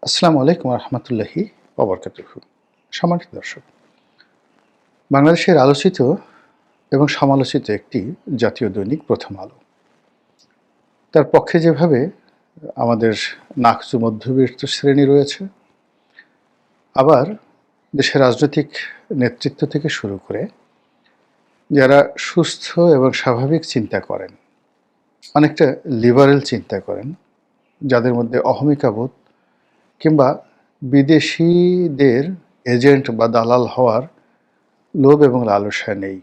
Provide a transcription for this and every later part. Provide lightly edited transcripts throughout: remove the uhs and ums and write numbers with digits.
আসসালামু আলাইকুম রহমতুল্লাহি ওবরকাতুহু। সম্মানিত দর্শক, বাংলাদেশের আলোচিত এবং সমালোচিত একটি জাতীয় দৈনিক প্রথম আলো। তার পক্ষে যেভাবে আমাদের নাকচু মধ্যবিত্ত শ্রেণী রয়েছে, আবার দেশের রাজনৈতিক নেতৃত্ব থেকে শুরু করে যারা সুস্থ এবং স্বাভাবিক চিন্তা করেন, অনেকটা লিবারেল চিন্তা করেন, যাদের মধ্যে অহমিকাবোধ কিংবা বিদেশিদের এজেন্ট বা দালাল হওয়ার লোভ এবং লালসা নেই,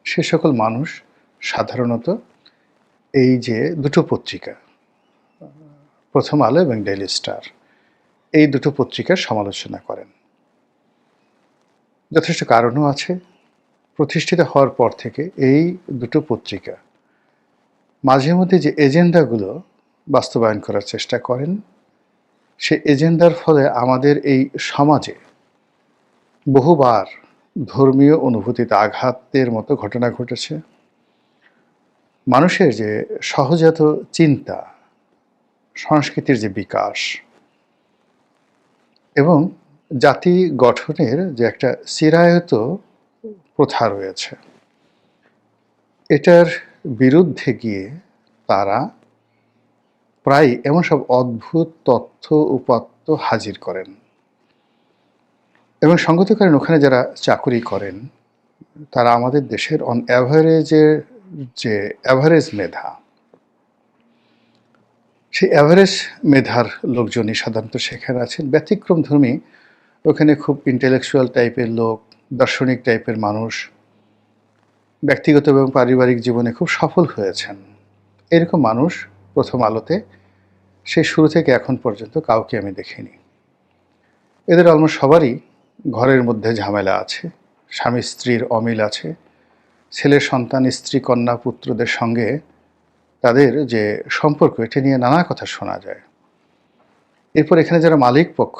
সে সকল মানুষ সাধারণত এই যে দুটো পত্রিকা, প্রথম আলো এবং ডেইলি স্টার, এই দুটো পত্রিকার সমালোচনা করেন। যথেষ্ট কারণও আছে। প্রতিষ্ঠিত হওয়ার পর থেকে এই দুটো পত্রিকা মাঝে মধ্যে যে এজেন্ডাগুলো বাস্তবায়ন করার চেষ্টা করেন, সে এজেন্ডার ফলে আমাদের এই সমাজে বহুবার ধর্মীয় অনুভূতিতে আঘাতের মতো ঘটনা ঘটেছে। মানুষের যে সহজাত চিন্তা, সংস্কৃতির যে বিকাশ এবং জাতি গঠনের যে একটা চিরায়ত প্রথা রয়েছে, এটার বিরুদ্ধে গিয়ে তারা প্রায় এমন সব অদ্ভুত তথ্য উপাত্ত হাজির করেন এবং সঙ্গত করেন ওখানে যারা চাকুরি করেন তারা আমাদের দেশের অন অ্যাভারেজের যে অ্যাভারেজ মেধা, সেই অ্যাভারেজ মেধার লোকজনই সাধারণত সেখানে আছেন। ব্যতিক্রমধর্মী ওখানে খুব ইন্টেলেকচুয়াল টাইপের লোক, দার্শনিক টাইপের মানুষ, ব্যক্তিগত এবং পারিবারিক জীবনে খুব সফল হয়েছেন। এরকম মানুষ প্রথম আলোতে সেই শুরু থেকে এখন পর্যন্ত কাউকে আমি দেখিনি। এদের অলমোস্ট সবারই ঘরের মধ্যে ঝামেলা আছে, স্বামী স্ত্রীর অমিল আছে, ছেলের সন্তান, স্ত্রী, কন্যা, পুত্রদের সঙ্গে তাদের যে সম্পর্ক, এটা নিয়ে নানা কথা শোনা যায়। এরপর এখানে যারা মালিক পক্ষ,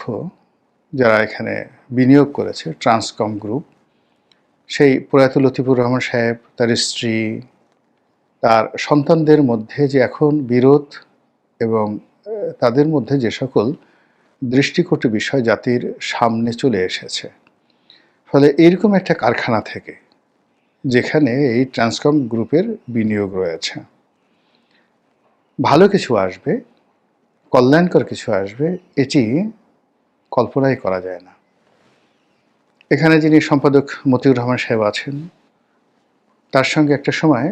যারা এখানে বিনিয়োগ করেছে, ট্রান্সকম গ্রুপ, সেই প্রয়াত লতিফুর রহমান সাহেব, তার স্ত্রী, তার সন্তানদের মধ্যে যে এখন বিরোধ এবং তাদের মধ্যে যে সকল দৃষ্টিকটু বিষয় জাতির সামনে চলে এসেছে, ফলে এইরকম একটা কারখানা থেকে যেখানে এই ট্রান্সকম গ্রুপের বিনিয়োগ রয়েছে, ভালো কিছু আসবে, কল্যাণকর কিছু আসবে, এটি কল্পনাই করা যায় না। এখানে যিনি সম্পাদক মতিউর রহমান সাহেব আছেন, তার সঙ্গে একটা সময়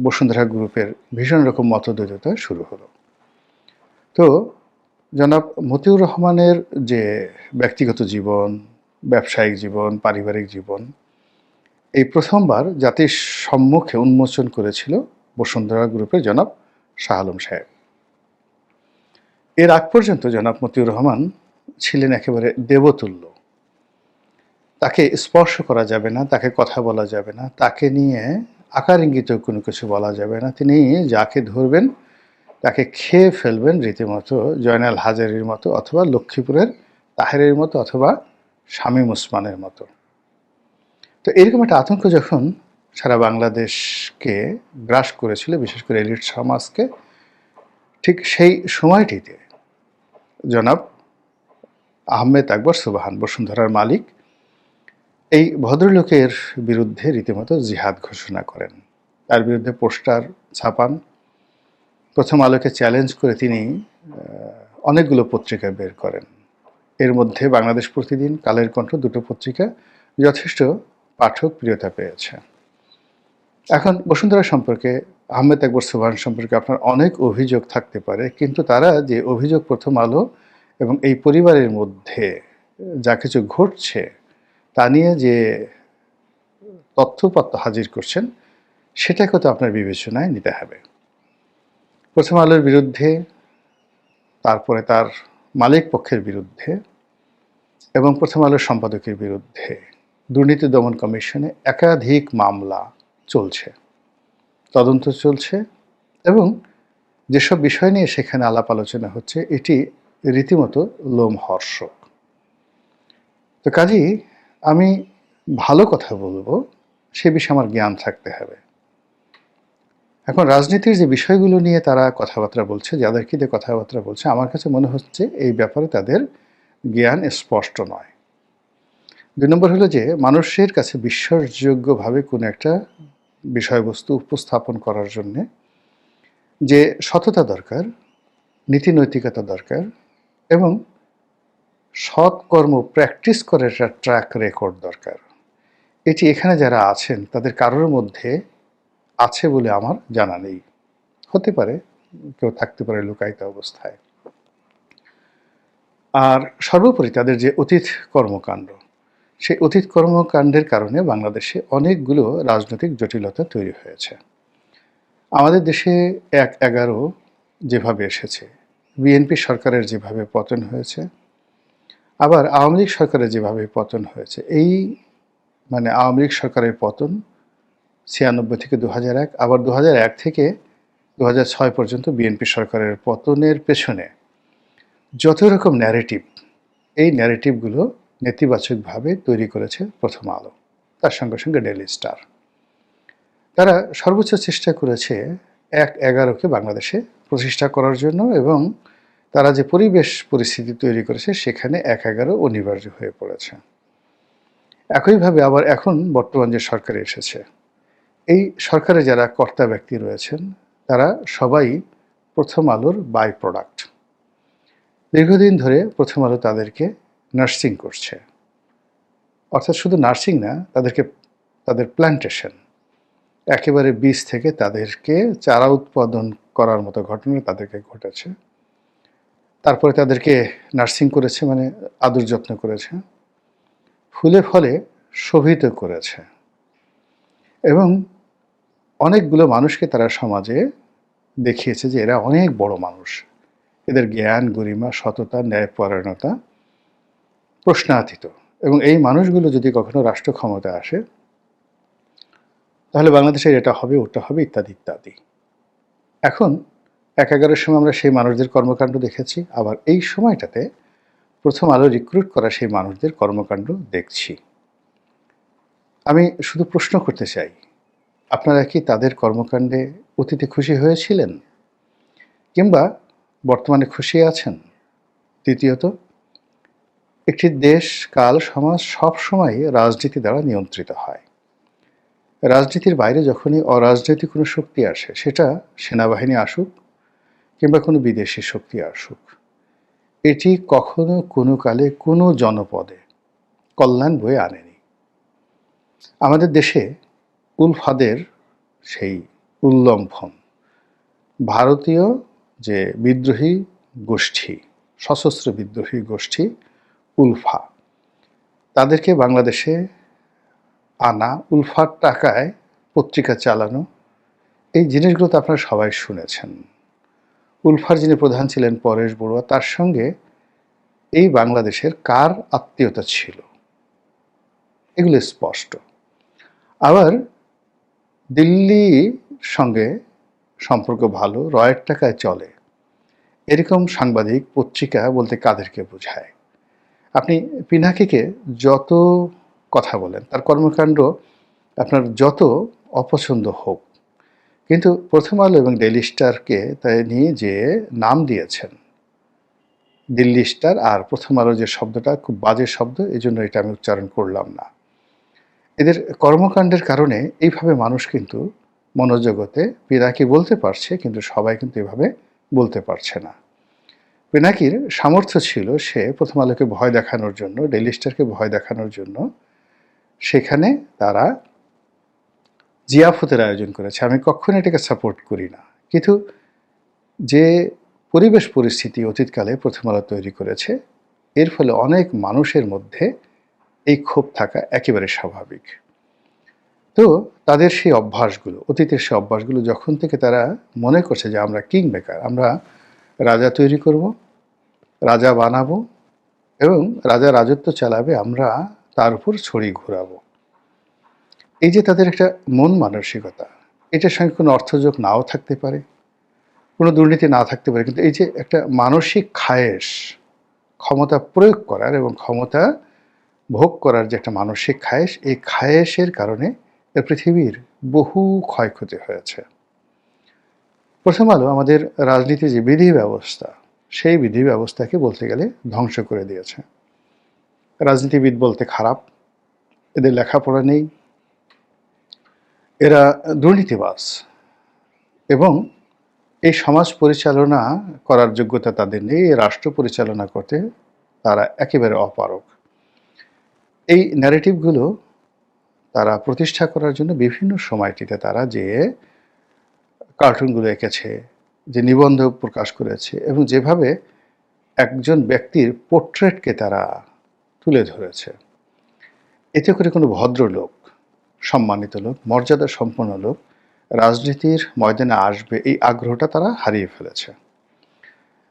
বসুন্ধরা গ্রুপের ভীষণ রকম মতদ্বৈধতা শুরু হলো। তো জনাব মতিউর রহমানের যে ব্যক্তিগত জীবন, ব্যবসায়িক জীবন, পারিবারিক জীবন, এই প্রথমবার জাতির সম্মুখে উন্মোচন করেছিল বসুন্ধরা গ্রুপের জনাব শাহ আলম সাহেব। এর আগ পর্যন্ত জনাব মতিউর রহমান ছিলেন একেবারে দেবতুল্য। তাকে স্পর্শ করা যাবে না, তাকে কথা বলা যাবে না, তাকে নিয়ে আকার ইঙ্গিত কোনো কিছু বলা যাবে না। তিনি যাকে ধরবেন তাকে খেয়ে ফেলবেন, রীতিমতো জয়নাল হাজারীর মতো, অথবা লক্ষ্মীপুরের তাহেরের মতো, অথবা শামীম ওসমানের মতো। তো এরকম একটা আতঙ্ক যখন সারা বাংলাদেশকে গ্রাস করেছিল, বিশেষ করে এলিট সমাজকে, ঠিক সেই সময়টিতে জনাব আহমেদ আকবর সুবহান, বসুন্ধরার মালিক, এই ভদ্রলোকের বিরুদ্ধে রীতিমতো জিহাদ ঘোষণা করেন। তার বিরুদ্ধে পোস্টার ছাপান। প্রথম আলোকে চ্যালেঞ্জ করে তিনি অনেকগুলো পত্রিকা বের করেন। এর মধ্যে বাংলাদেশ প্রতিদিন, কালের কণ্ঠ, দুটো পত্রিকা যথেষ্ট পাঠক প্রিয়তা পেয়েছে। এখন বসুন্ধরা সম্পর্কে, আহমেদ আকবর সুবহান সম্পর্কে আপনার অনেক অভিযোগ থাকতে পারে, কিন্তু তারা যে অভিযোগ প্রথম আলো এবং এই পরিবারের মধ্যে যা কিছু ঘটছে তা নিয়ে যে তথ্যপত্র হাজির করছেন, সেটাকে তো আপনার বিবেচনায় নিতে হবে। প্রথম আলোর বিরুদ্ধে, তারপরে তার মালিক পক্ষের বিরুদ্ধে এবং প্রথম আলোর সম্পাদকের বিরুদ্ধে দুর্নীতি দমন কমিশনে একাধিক মামলা চলছে, তদন্ত চলছে, এবং যেসব বিষয় নিয়ে সেখানে আলাপ আলোচনা হচ্ছে এটি রীতিমতো লোমহর্ষক। তো কাজেই আমি ভালো কথা বলবো, সে বিষয়ে আমার জ্ঞান থাকতে হবে। এখন রাজনীতির যে বিষয়গুলো নিয়ে তারা কথাবার্তা বলছে, যাদেরকে দিয়ে কথাবার্তা বলছে, আমার কাছে মনে হচ্ছে এই ব্যাপারে তাদের জ্ঞান স্পষ্ট নয়। ২ নম্বর হলো যে মানুষের কাছে বিশ্বাসযোগ্যভাবে কোনো একটা বিষয়বস্তু উপস্থাপন করার জন্যে যে সততা দরকার, নীতি নৈতিকতা দরকার এবং সৎকর্ম প্র্যাকটিস করার একটা ট্র্যাক রেকর্ড দরকার। এটি এখানে যারা আছেন তাদের কারোর মধ্যে আছে বলে আমার জানা নেই। হতে পারে, কেউ থাকতে পারে লুকায়িত অবস্থায়। আর সর্বোপরি তাদের যে অতীত কর্মকাণ্ড, সেই অতীত কর্মকাণ্ডের কারণে বাংলাদেশে অনেকগুলো রাজনৈতিক জটিলতা তৈরি হয়েছে। আমাদের দেশে ১/১১ যেভাবে এসেছে, বিএনপি সরকারের যেভাবে পতন হয়েছে, আবার আওয়ামী লীগ সরকারের যেভাবে পতন হয়েছে, এই মানে আওয়ামী লীগ সরকারের পতন ৯৬ থেকে ২০০১, আবার ২০০১ থেকে ২০০৬ পর্যন্ত বিএনপি সরকারের পতনের পেছনে যত রকম ন্যারেটিভ, এই ন্যারেটিভগুলো নেতিবাচকভাবে তৈরি করেছে প্রথম আলো, তার সঙ্গে সঙ্গে ডেইলি স্টার। তারা সর্বোচ্চ চেষ্টা করেছে ১/১১কে বাংলাদেশে প্রতিষ্ঠা করার জন্য, এবং তারা যে পরিস্থিতি তৈরি করেছে সেখানে ১/১১ অনিবার্য হয়ে পড়েছে। একইভাবে আবার এখন বর্তমান যে সরকার এসেছে, এই সরকারে যারা কর্তা ব্যক্তি রয়েছেন তারা সবাই প্রথম আলোর বাই প্রোডাক্ট। দীর্ঘদিন ধরে প্রথম আলো তাদেরকে নার্সিং করছে, অর্থাৎ শুধু নার্সিং না, তাদের প্ল্যান্টেশন, একেবারে বীজ থেকে তাদেরকে চারা উৎপাদন করার মতো ঘটনা তাদেরকে ঘটেছে। তারপরে তাদেরকে নার্সিং করেছে, মানে আদর যত্ন করেছে, ফুলে ফলে শোভিত করেছে, এবং অনেকগুলো মানুষকে তারা সমাজে দেখিয়েছে যে এরা অনেক বড় মানুষ, এদের জ্ঞান, গরিমা, সততা, ন্যায়পরায়ণতা প্রশ্নাতীত। এবং এই মানুষগুলো যদি কখনো রাষ্ট্র ক্ষমতায় আসে তাহলে বাংলাদেশের এটা হবে, ওটা হবে, ইত্যাদি ইত্যাদি। এখন ১/১১ সময় আমরা সেই মানুষদের কর্মকাণ্ড দেখেছি, আবার এই সময়টাতে প্রথম আলো রিক্রুট করা সেই মানুষদের কর্মকাণ্ড দেখছি। আমি শুধু প্রশ্ন করতে চাই, আপনারা কি তাদের কর্মকাণ্ডে অতীতে খুশি হয়েছিলেন, কিংবা বর্তমানে খুশি আছেন? দ্বিতীয়ত, একটি দেশ, কাল, সমাজ সবসময় রাজনীতি দ্বারা নিয়ন্ত্রিত হয়। রাজনীতির বাইরে যখনই অরাজনৈতিক কোনো শক্তি আসে, সেটা সেনাবাহিনী আসুক কিংবা কোনো বিদেশি শক্তি আসুক, এটি কখনো কোনো কালে কোনো জনপদে কল্যাণ বয়ে আনেনি। আমাদের দেশে উলফাদের সেই উল্লম্ফন, ভারতীয় যে বিদ্রোহী গোষ্ঠী, সশস্ত্র বিদ্রোহী গোষ্ঠী উলফা, তাদেরকে বাংলাদেশে আনা, উলফার টাকায় পত্রিকা চালানো, এই জিনিসগুলো তো আপনারা সবাই শুনেছেন। উলফার যিনি প্রধান ছিলেন পরেশ বড়ুয়া, তার সঙ্গে এই বাংলাদেশের কার আত্মীয়তা ছিল, এগুলো স্পষ্ট। আবার দিল্লির সঙ্গে সম্পর্ক ভালো, রয়ের টাকায় চলে, এরকম সাংবাদিক, পত্রিকা বলতে কাদেরকে বোঝায়? আপনি পিনাকিকে যত কথা বলেন, তার কর্মকাণ্ড আপনার যত অপছন্দ হোক, কিন্তু প্রথম আলো এবং ডেইলি স্টারকে তাই নিয়ে যে নাম দিয়েছেন দিল্লি স্টার, আর প্রথম আলো যে শব্দটা খুব বাজে শব্দ, এই জন্য এটা আমি উচ্চারণ করলাম না। এদের কর্মকাণ্ডের কারণে এইভাবে মানুষ কিন্তু মনোজগতে পিনাকি বলতে পারছে, কিন্তু সবাই কিন্তু এভাবে বলতে পারছে না। পিনাকির সামর্থ্য ছিল, সে প্রথম আলোকে ভয় দেখানোর জন্য, ডেইলি স্টারকে ভয় দেখানোর জন্য সেখানে তারা জিয়াফতের আয়োজন করেছে। আমি কখনো এটাকে সাপোর্ট করি না, কিন্তু যে পরিবেশ পরিস্থিতি অতীতকালে প্রথম আলো তৈরি করেছে, এর ফলে অনেক মানুষের মধ্যে এই ক্ষোভ থাকা একেবারে স্বাভাবিক। তো তাদের সেই অভ্যাসগুলো, অতীতের সেই অভ্যাসগুলো যখন থেকে তারা মনে করছে যে আমরা কিং মেকার, আমরা রাজা তৈরি করব, রাজা বানাবো, এবং রাজা রাজত্ব চালাবে, আমরা তার উপর ছড়ি ঘোরাবো, এই যে তাদের একটা মন মানসিকতা, এটার সঙ্গে কোনো অর্থযোগ নাও থাকতে পারে, কোনো দুর্নীতি না থাকতে পারে, কিন্তু এই যে একটা মানসিক খায়েশ, ক্ষমতা প্রয়োগ করার এবং ক্ষমতা ভোগ করার যে একটা মানসিক খায়েশ, এই খায়েশের কারণে পৃথিবীর বহু ক্ষয়ক্ষতি হয়েছে। প্রথম আলো আমাদের রাজনীতির যে বিধি ব্যবস্থা, সেই বিধি ব্যবস্থাকে বলতে গেলে ধ্বংস করে দিয়েছে। রাজনীতিবিদ বলতে খারাপ, এদের লেখাপড়া নেই, এরা দুর্নীতিবাজ এবং এই সমাজ পরিচালনা করার যোগ্যতা তাদের নেই, এই রাষ্ট্র পরিচালনা করতে তারা একেবারে অপারগ। এই ন্যারেটিভগুলো তারা প্রতিষ্ঠা করার জন্য বিভিন্ন সময়টিতে তারা যে কার্টুনগুলো এঁকেছে, যে নিবন্ধ প্রকাশ করেছে এবং যেভাবে একজন ব্যক্তির পোর্ট্রেটকে তারা তুলে ধরেছে, এতে করে কোনো ভদ্রলোক, সম্মানিত লোক, মর্যাদা সম্পন্ন লোক রাজনীতির ময়দানে আসবে এই আগ্রহটা তারা হারিয়ে ফেলেছে।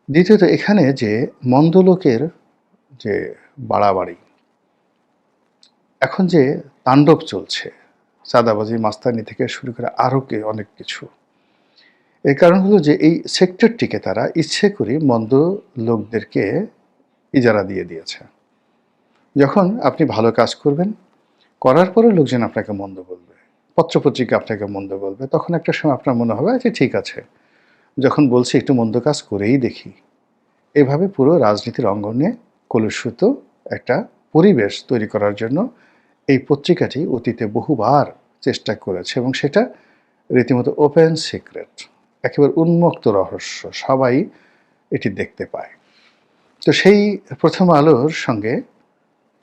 দ্বিতীয়ত, এখানে যে মন্দ লোকের যে বাড়াবাড়ি, এখন যে তাণ্ডব চলছে, চাঁদাবাজি, মাস্তানি থেকে শুরু করে আরও অনেক কিছু, এর কারণ হলো যে এই সেক্টরটিকে তারা ইচ্ছে করে মন্দ লোকদেরকে ইজারা দিয়ে দিয়েছে। যখন আপনি ভালো কাজ করবেন, করার পরেও লোকজন আপনাকে মন্দ বলবে, পত্রপত্রিকা আপনাকে মন্দ বলবে, তখন একটা সময় আপনার মনে হবে যে ঠিক আছে, যখন বলছি একটু মন্দ কাজ করেই দেখি। এভাবে পুরো রাজনীতির অঙ্গনে কলুষিত একটা পরিবেশ তৈরি করার জন্য এই পত্রিকাটি অতীতে বহুবার চেষ্টা করেছে এবং সেটা রীতিমতো ওপেন সিক্রেট, একেবারে উন্মুক্ত রহস্য, সবাই এটি দেখতে পায়। তো সেই প্রথম আলোর সঙ্গে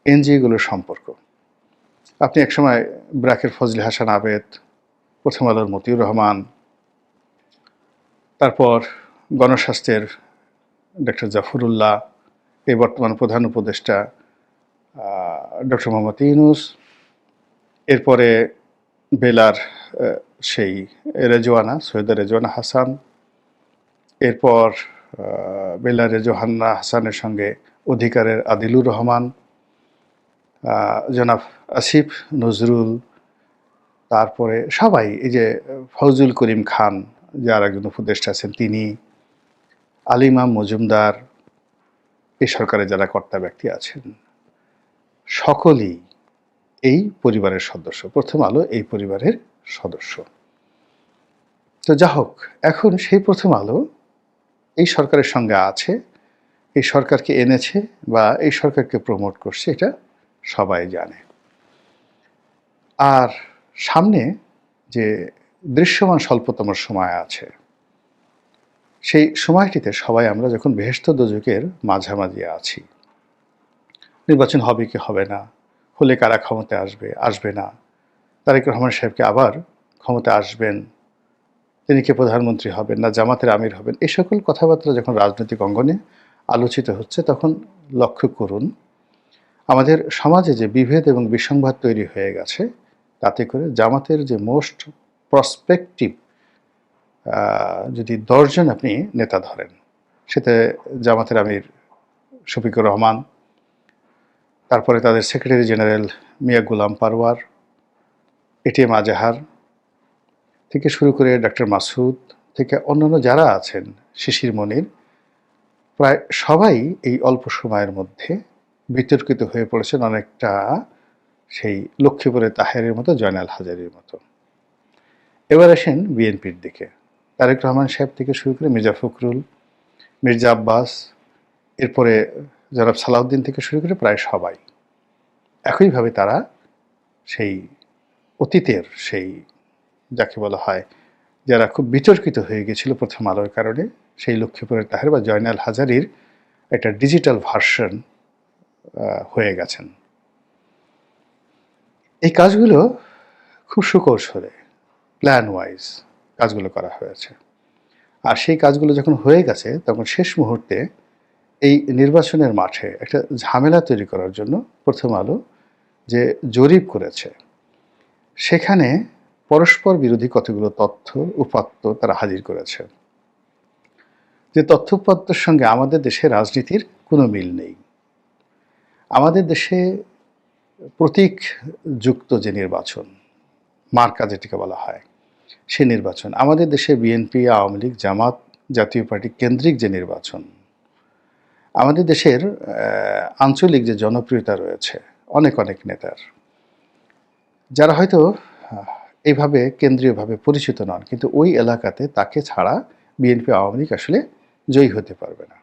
এনজিওগুলোর সম্পর্ক, আপনি একসময় ব্র্যাকের ফজলে হাসান আবেদ, প্রথম আলোর মতিউর রহমান, তারপর গণস্বাস্থ্যের ডক্টর জাফরুল্লাহ, এই বর্তমান প্রধান উপদেষ্টা ডক্টর মোহাম্মদ ইউনূস, এরপরে বেলার সেই রেজওয়ানা, সৈয়দা রেজওয়ানা হাসান, এরপর বেলার রেজওয়ানা হাসানের সঙ্গে অধিকারের আদিলুর রহমান, জনাব আসিফ নজরুল, তারপরে সবাই, এই যে ফজলুল করিম খান যার একজন উপদেষ্টা আছেন তিনি, আলিমাম মজুমদার, এই সরকারের যারা কর্তা ব্যক্তি আছেন, সকলেই এই পরিবারের সদস্য, প্রথম আলো এই পরিবারের সদস্য। তো যা হোক, এখন সেই প্রথম আলো এই সরকারের সঙ্গে আছে, এই সরকারকে এনেছে বা এই সরকারকে প্রমোট করছে, এটা সবাই জানে। আর সামনে যে দৃশ্যমান স্বল্পতম সময় আছে, সেই সময়টিতে সবাই আমরা যখন বেহেশত দোজখের মাঝামাঝি আছি, নির্বাচন হবে কি হবে না, হলে কারা ক্ষমতায় আসবে, আসবে না, তারেক রহমান সাহেবকে আবার ক্ষমতায় আসবেন, তিনি কে প্রধানমন্ত্রী হবেন না জামাতের আমির হবেন, এই সকল কথাবার্তা যখন রাজনৈতিক অঙ্গনে আলোচিত হচ্ছে, তখন লক্ষ্য করুন আমাদের সমাজে যে বিভেদ এবং বিসংবাদ তৈরি হয়ে গেছে, তাতে করে জামাতের যে মোস্ট প্রসপেক্টিভ যদি 10 জন আপনি নেতা ধরেন, সেটা জামাতের আমির শফিকুর রহমান, তারপরে তাদের সেক্রেটারি জেনারেল মিয়া গোলাম পারওয়ার, এটিএম আজহার থেকে শুরু করে ডক্টর মাসুদ থেকে অন্যান্য যারা আছেন, শিশির মনির, প্রায় সবাই এই অল্প সময়ের মধ্যে বিতর্কিত হয়ে পড়েছেন, অনেকটা সেই লক্ষ্মীপুরের তাহেরের মতো, জয়নাল হাজারীর মতো। এবার আসেন বিএনপির দিকে, তারেক রহমান সাহেব থেকে শুরু করে মির্জা ফখরুল, মির্জা আব্বাস, এরপরে জনাব সালাউদ্দিন থেকে শুরু করে প্রায় সবাই একইভাবে তারা সেই অতীতের সেই যাকে বলা হয় যারা খুব বিতর্কিত হয়ে গেছিল প্রথম আলোর কারণে, সেই লক্ষ্মীপুরের তাহের বা জয়নাল হাজারীর একটা ডিজিটাল ভার্সন হয়ে গেছেন। এই কাজগুলো খুব সুকৌশলে, প্ল্যান ওয়াইজ কাজগুলো করা হয়েছে। আর সেই কাজগুলো যখন হয়ে গেছে, তখন শেষ মুহূর্তে এই নির্বাচনের মাঠে একটা ঝামেলা তৈরি করার জন্য প্রথম আলো যে জরিপ করেছে, সেখানে পরস্পর বিরোধী কতগুলো তথ্য উপাত্ত তারা হাজির করেছে, যে তথ্য উপাত্তের সঙ্গে আমাদের দেশের রাজনীতির কোনো মিল নেই। আমাদের দেশে প্রতীক যুক্ত যে নির্বাচন, মার্কা যেটিকে বলা হয়, সে নির্বাচন, আমাদের দেশে বিএনপি, আওয়ামী লীগ, জামাত, জাতীয় পার্টি কেন্দ্রিক যে নির্বাচন, আমাদের দেশের আঞ্চলিক যে জনপ্রিয়তা রয়েছে অনেক অনেক নেতার, যারা হয়তো এইভাবে কেন্দ্রীয়ভাবে পরিচিত নন, কিন্তু ওই এলাকাতে তাকে ছাড়া বিএনপি আওয়ামী লীগ আসলে জয়ী হতে পারবে না।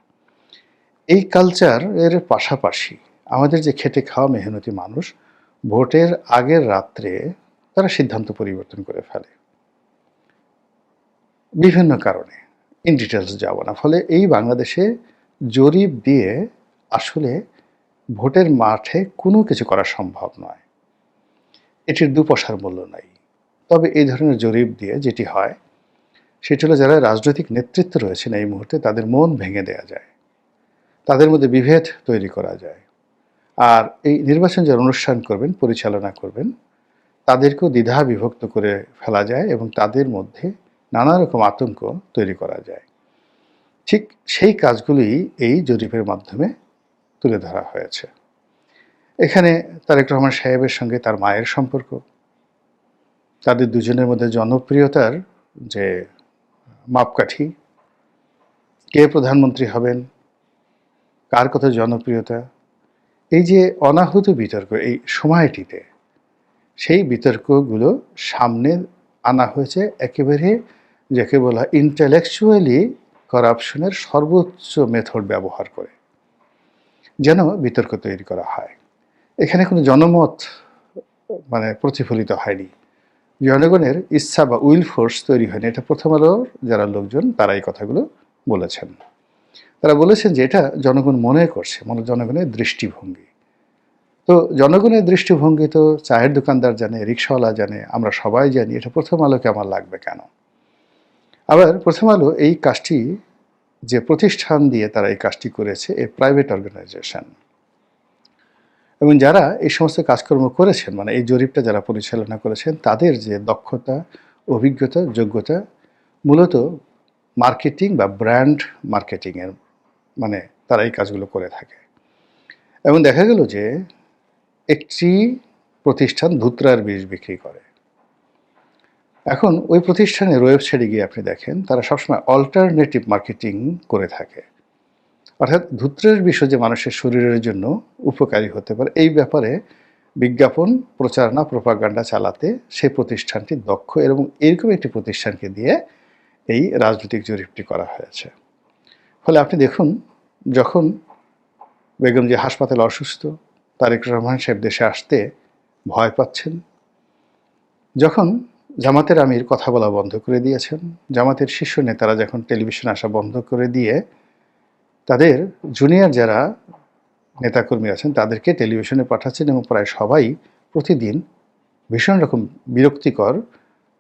এই কালচার এর পাশাপাশি আমাদের যে খেটে খাওয়া মেহনতি মানুষ ভোটের আগের রাত্রে তারা সিদ্ধান্ত পরিবর্তন করে ফেলে বিভিন্ন কারণে, ইন ডিটেলস যাব না। ফলে এই বাংলাদেশে জরিপ দিয়ে আসলে ভোটের মাঠে কোনো কিছু করা সম্ভব নয়, এটির দুপয়সার মূল্য নাই। তবে এই ধরনের জরিপ দিয়ে যেটি হয় সেটি হলো যারা রাজনৈতিক নেতৃত্ব রয়েছেন এই মুহূর্তে তাদের মন ভেঙে দেওয়া যায়, তাদের মধ্যে বিভেদ তৈরি করা যায়। আর এই নির্বাচন যারা অনুষ্ঠান করবেন, পরিচালনা করবেন, তাদেরকেও দ্বিধা বিভক্ত করে ফেলা যায় এবং তাদের মধ্যে নানা রকম আতঙ্ক তৈরি করা যায়। ঠিক সেই কাজগুলি এই জরিপের মাধ্যমে তুলে ধরা হয়েছে। এখানে তারেক রহমান সাহেবের সঙ্গে তার মায়ের সম্পর্ক, তাদের দুজনের মধ্যে জনপ্রিয়তার যে মাপকাঠি, কে প্রধানমন্ত্রী হবেন, কার কত জনপ্রিয়তা, এই যে অনাহুত বিতর্ক এই সময়টিতে, সেই বিতর্কগুলো সামনে আনা হয়েছে একেবারে যাকে বলা ইন্টেলেকচুয়ালি করাপশনের সর্বোচ্চ মেথড ব্যবহার করে, যেন বিতর্ক তৈরি করা হয়। এখানে কোনো জনমত প্রতিফলিত হয়নি, জনগণের ইচ্ছা বা উইল ফোর্স তৈরি হয়নি। এটা প্রথম আলোর যারা লোকজন তারা এই কথাগুলো বলেছেন। তারা বলেছেন যে এটা জনগণ মনে করছে, জনগণের দৃষ্টিভঙ্গি। তো জনগণের দৃষ্টিভঙ্গি তো চায়ের দোকানদার জানে, রিক্সাওয়ালা জানে, আমরা সবাই জানি। এটা প্রথম আলোকে আমার লাগবে কেন? আবার প্রথম আলো এই কাজটি যে প্রতিষ্ঠান দিয়ে তারা এই কাজটি করেছে, এ প্রাইভেট অর্গানাইজেশন, এবং যারা এই সমস্ত কাজকর্ম করেছেন এই জরিপটা যারা পরিচালনা করেছেন তাদের যে দক্ষতা, অভিজ্ঞতা, যোগ্যতা মূলত মার্কেটিং বা ব্র্যান্ড মার্কেটিংয়ের তারা এই কাজগুলো করে থাকে। এবং দেখা গেল যে একটি প্রতিষ্ঠান ধুতরার বীজ বিক্রি করে। এখন ওই প্রতিষ্ঠানের ওয়েবসাইটে গিয়ে আপনি দেখেন তারা সবসময় অল্টারনেটিভ মার্কেটিং করে থাকে, অর্থাৎ ধুত্রের বিষয় যে মানুষের শরীরের জন্য উপকারী হতে পারে এই ব্যাপারে বিজ্ঞাপন, প্রচারণা, প্রোপাগান্ডা চালাতে সেই প্রতিষ্ঠানটি দক্ষ, এবং এরকম একটি প্রতিষ্ঠানকে দিয়ে এই রাজনৈতিক জরিপটি করা হয়েছে। ফলে আপনি দেখুন, যখন বেগম যে হাসপাতালে অসুস্থ, তারেক রহমান সাহেব দেশে আসতে ভয় পাচ্ছেন, যখন জামাতের আমির কথা বলা বন্ধ করে দিয়েছেন, জামাতের শীর্ষ নেতারা যখন টেলিভিশনে আসা বন্ধ করে দিয়ে তাদের জুনিয়র যারা নেতাকর্মী আছেন তাদেরকে টেলিভিশনে পাঠাচ্ছেন, এবং প্রায় সবাই প্রতিদিন ভীষণ রকম বিরক্তিকর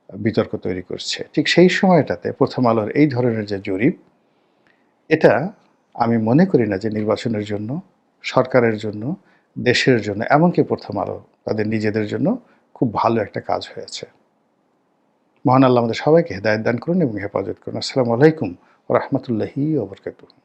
বিতর্ক তৈরি করছে, ঠিক সেই সময়টাতে প্রথম আলোর এই ধরনের যে জরিপ, এটা আমি মনে করি না যে নির্বাচনের জন্য, সরকারের জন্য, দেশের জন্য, এমনকি প্রথম আলো তাদের নিজেদের জন্য খুব ভালো একটা কাজ হয়েছে। মহান আল্লাহ আমাদের সবাইকে হেদায়েত দান করুন এবং হেফাজত করুন। আসসালামু আলাইকুম ওয়া রাহমাতুল্লাহি ওয়া বারাকাতুহু।